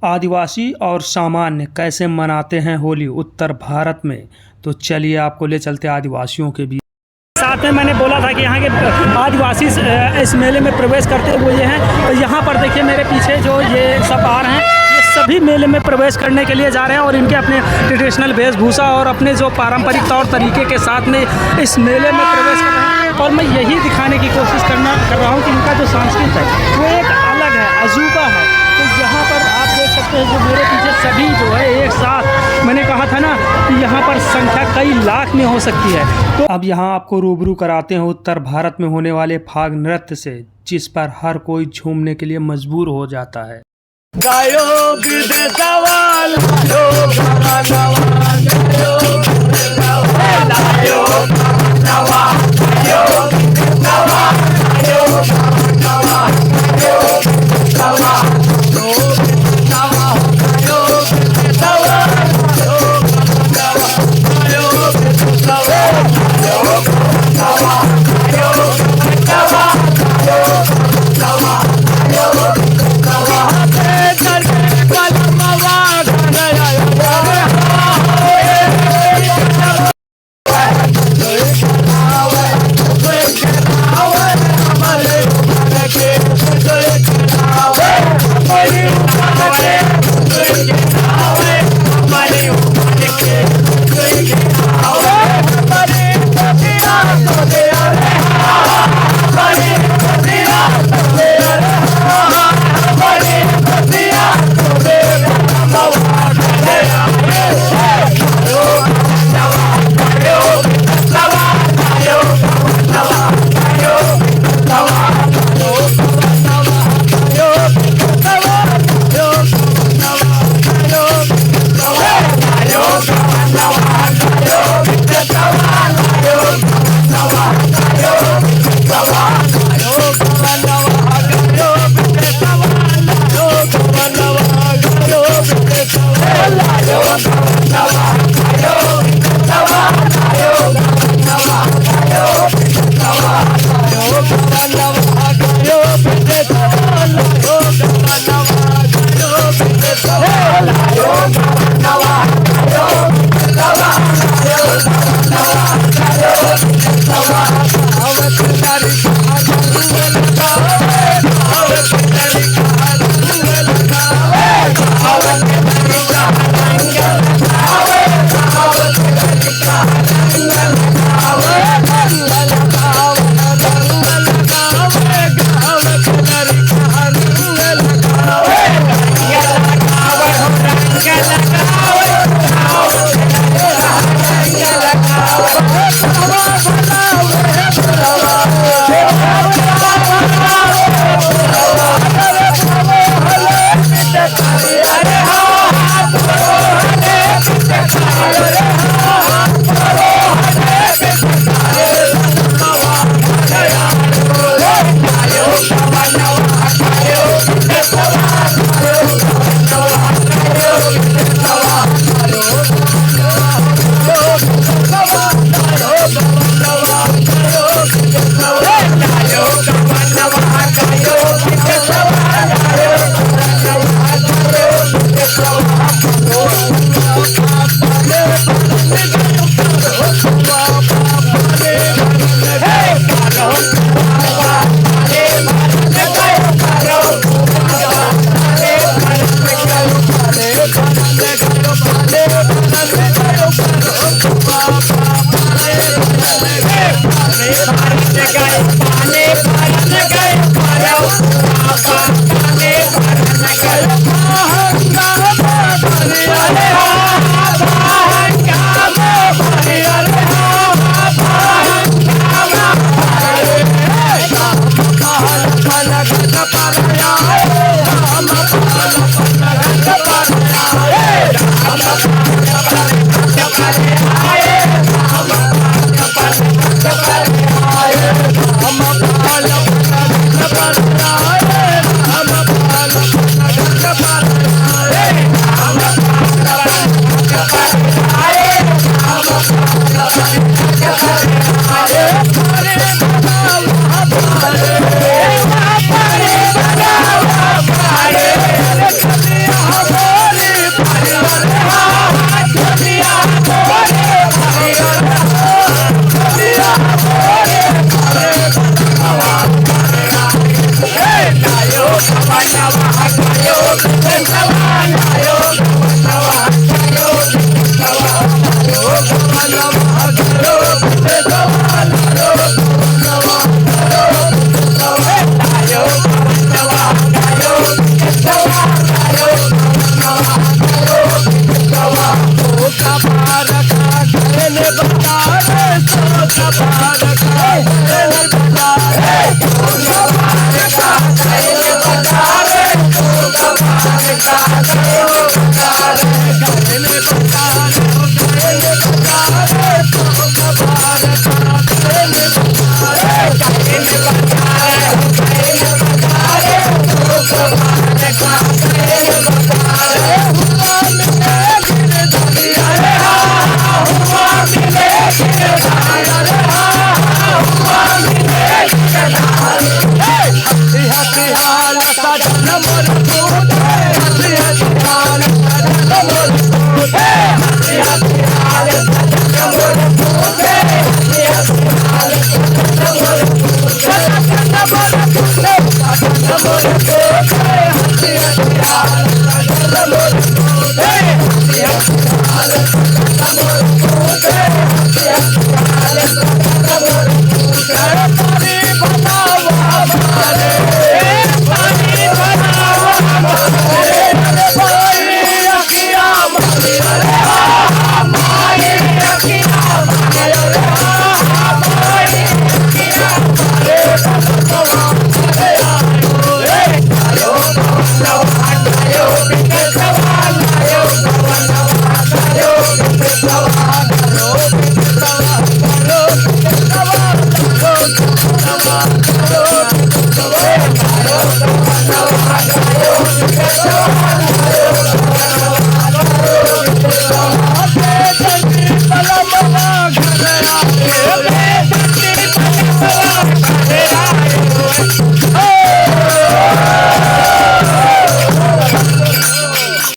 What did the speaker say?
आदिवासी और सामान्य कैसे मनाते हैं होली उत्तर भारत में। तो चलिए आपको ले चलते आदिवासियों के बीच। साथ में मैंने बोला था कि यहाँ के आदिवासी इस मेले में प्रवेश करते हुए हैं। तो यहाँ पर देखिए मेरे पीछे जो ये सब आ रहे हैं, ये सभी मेले में प्रवेश करने के लिए जा रहे हैं और इनके अपने ट्रेडिशनल वेशभूषा और अपने जो पारंपरिक तौर तरीके के साथ में इस मेले में प्रवेश कर रहे हैं। और मैं यही दिखाने की कोशिश कर रहा हूँ कि इनका जो संस्कृत है वो एक अलग है, अजूबा है। तो यहाँ पर आप देख सकते हैं जो मेरे पीछे सभी जो है एक साथ, मैंने कहा था ना कि यहाँ पर संख्या कई लाख में हो सकती है। तो अब यहाँ आपको रूबरू कराते हैं उत्तर भारत में होने वाले फाग नृत्य से, जिस पर हर कोई झूमने के लिए मजबूर हो जाता है। है।